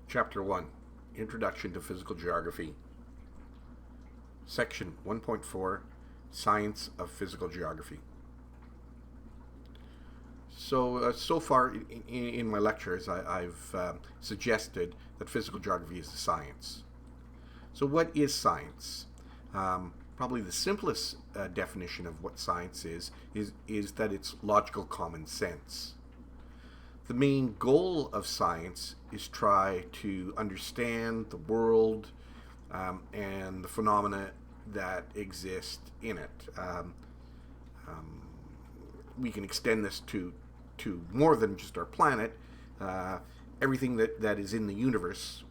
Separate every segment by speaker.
Speaker 1: Chapter 1 Introduction to Physical Geography, Section 1.4 Science of Physical Geography. So far in my lectures, I've suggested that physical geography is a science. So what is science? Probably the simplest definition of what science is that it's logical common sense. The main goal of science is try to understand the world and the phenomena that exist in it. We can extend this to more than just our planet. Everything that is in the universe,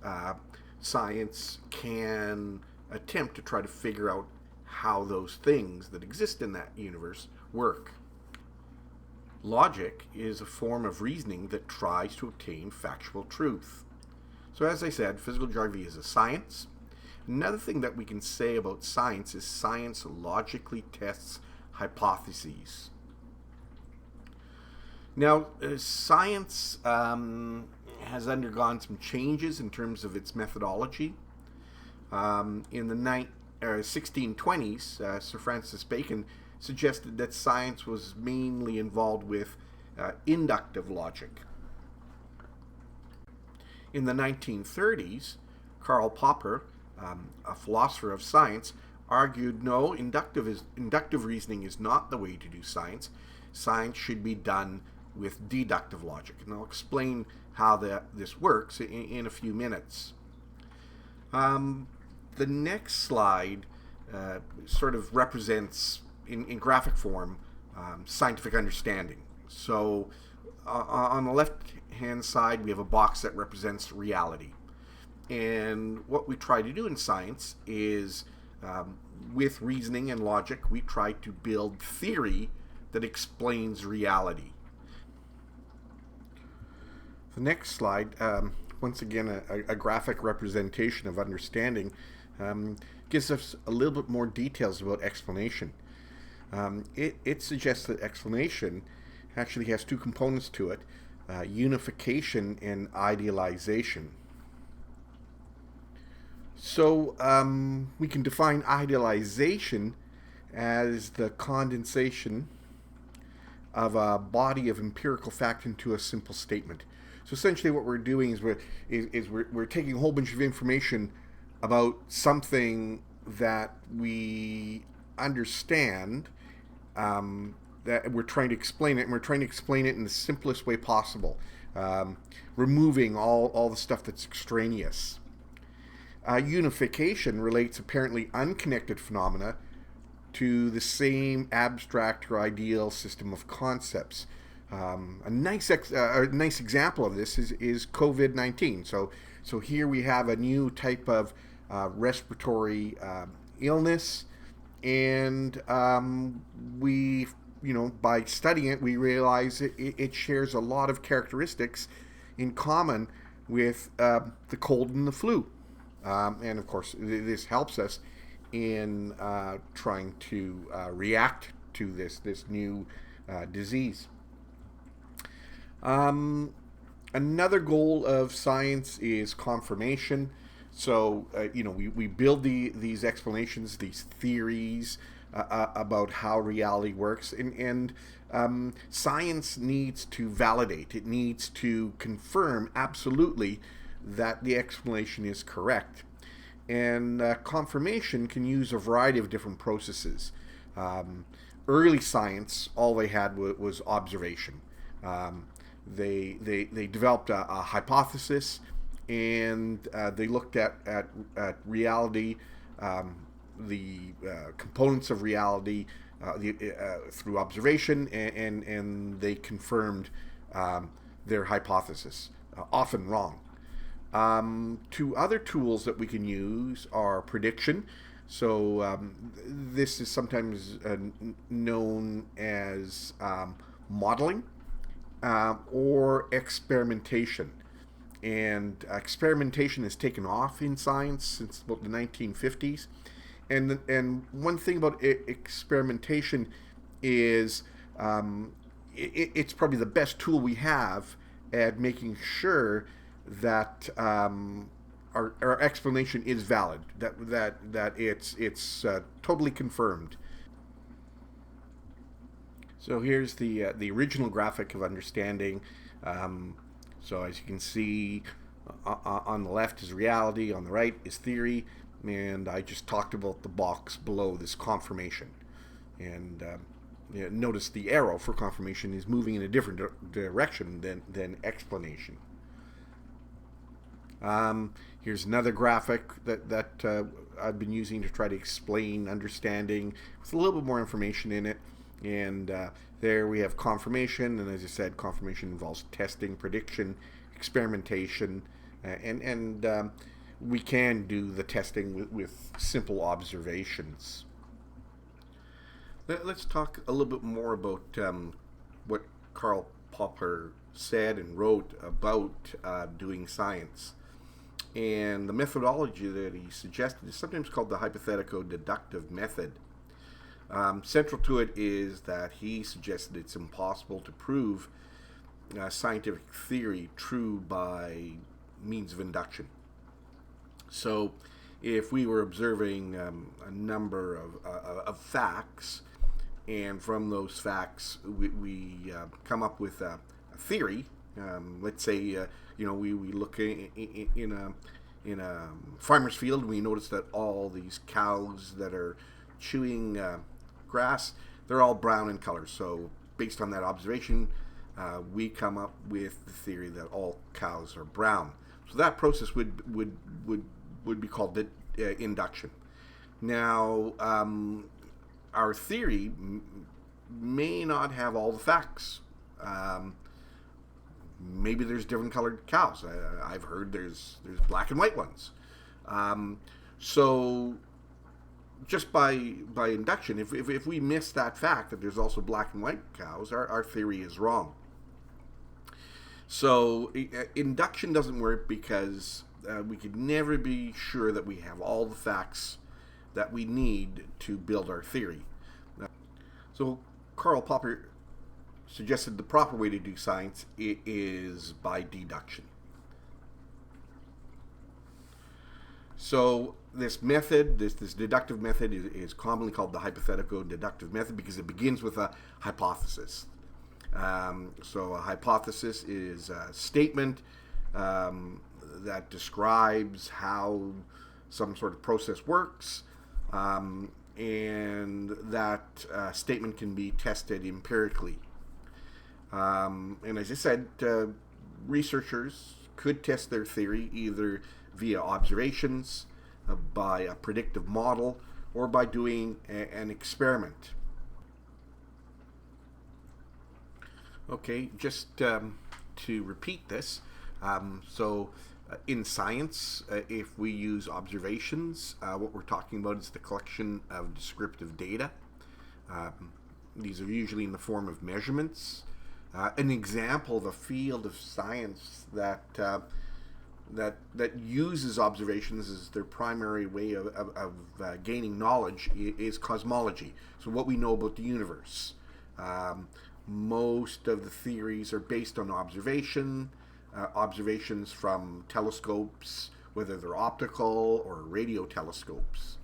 Speaker 1: science can attempt to try to figure out how those things that exist in that universe work. Logic is a form of reasoning that tries to obtain factual truth. So as I said, physical geography is a science. Another thing that we can say about science is science logically tests hypotheses. Now, science has undergone some changes in terms of its methodology. In the 1620s, Sir Francis Bacon suggested that science was mainly involved with inductive logic. In the 1930s, Karl Popper, a philosopher of science, argued no, inductive reasoning is not the way to do science. Science should be done with deductive logic. And I'll explain how this works in a few minutes. The next slide sort of represents in graphic form scientific understanding. So on the left-hand side, we have a box that represents reality. And what we try to do in science is, with reasoning and logic, we try to build theory that explains reality. The next slide, once again, a graphic representation of understanding, gives us a little bit more details about explanation. It suggests that explanation actually has two components to it, unification and idealization. So we can define idealization as the condensation of a body of empirical fact into a simple statement. So essentially what we're doing is we're taking a whole bunch of information about something that we understand, that we're trying to explain it, and we're trying to explain it in the simplest way possible, removing all the stuff that's extraneous. Unification relates apparently unconnected phenomena to the same abstract or ideal system of concepts. A nice example of this is COVID-19. So here we have a new type of respiratory illness, and by studying it, we realize it shares a lot of characteristics in common with the cold and the flu. And of course, this helps us in trying to react to this new disease. Another goal of science is confirmation. So, we build these explanations, these theories about how reality works, and science needs to validate. It needs to confirm absolutely that the explanation is correct. And confirmation can use a variety of different processes. Early science, all they had was observation. They developed a hypothesis, and they looked at reality, the components of reality through observation, and they confirmed their hypothesis, often wrong. Two other tools that we can use are prediction. So this is sometimes known as modeling, or experimentation. And experimentation has taken off in science since about the 1950s. And one thing about experimentation is it's probably the best tool we have at making sure that our explanation is valid, that it's totally confirmed. So here's the original graphic of understanding. So as you can see, on the left is reality, on the right is theory, and I just talked about the box below this confirmation. And notice the arrow for confirmation is moving in a different direction than explanation. Here's another graphic that I've been using to try to explain understanding with a little bit more information in it. And there we have confirmation, and as I said, confirmation involves testing, prediction, experimentation, and we can do the testing with simple observations. Let's talk a little bit more about what Karl Popper said and wrote about doing science. And the methodology that he suggested is sometimes called the hypothetico-deductive method. Central to it is that he suggested it's impossible to prove scientific theory true by means of induction. So if we were observing a number of facts, and from those facts we come up with a theory, let's say we look in a farmer's field, and we notice that all these cows that are chewing grass, they're all brown in color. So based on that observation, we come up with the theory that all cows are brown. So that process would be called induction. Now, our theory may not have all the facts. Maybe there's different colored cows. I've heard there's black and white ones. So just by induction, if we miss that fact that there's also black and white cows, our theory is wrong. So induction doesn't work because we could never be sure that we have all the facts that we need to build our theory. So Karl Popper suggested the proper way to do science is by deduction. So this method, this deductive method, is commonly called the hypothetico-deductive method because it begins with a hypothesis. So a hypothesis is a statement that describes how some sort of process works, and that statement can be tested empirically. And as I said, researchers could test their theory either via observations, by a predictive model, or by doing an experiment. Okay, just to repeat this, in science, if we use observations, what we're talking about is the collection of descriptive data. These are usually in the form of measurements. An example of a field of science that uses observations as their primary way of gaining knowledge is cosmology. So what we know about the universe. Most of the theories are based on observations from telescopes, whether they're optical or radio telescopes.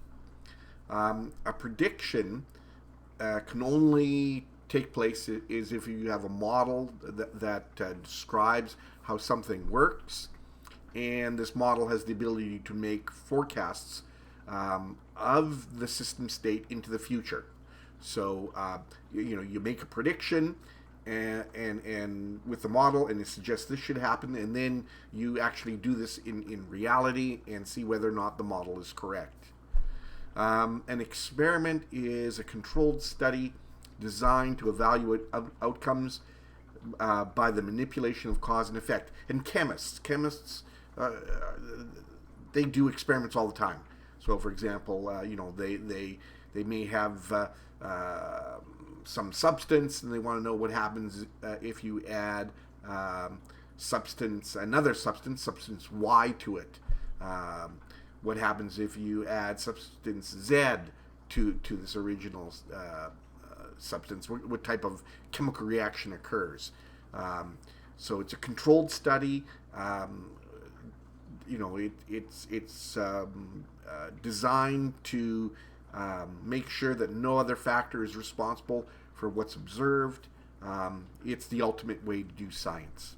Speaker 1: A prediction can only take place is if you have a model that describes how something works, and this model has the ability to make forecasts of the system state into the future. So you make a prediction and with the model, and it suggests this should happen, and then you actually do this in reality and see whether or not the model is correct. An experiment is a controlled study designed to evaluate outcomes by the manipulation of cause and effect. And chemists they do experiments all the time. So, for example, they may have some substance, and they want to know what happens if you add another substance Y to it. What happens if you add substance Z to this original substance? What type of chemical reaction occurs? So it's a controlled study. it's designed to make sure that no other factor is responsible for what's observed. It's the ultimate way to do science.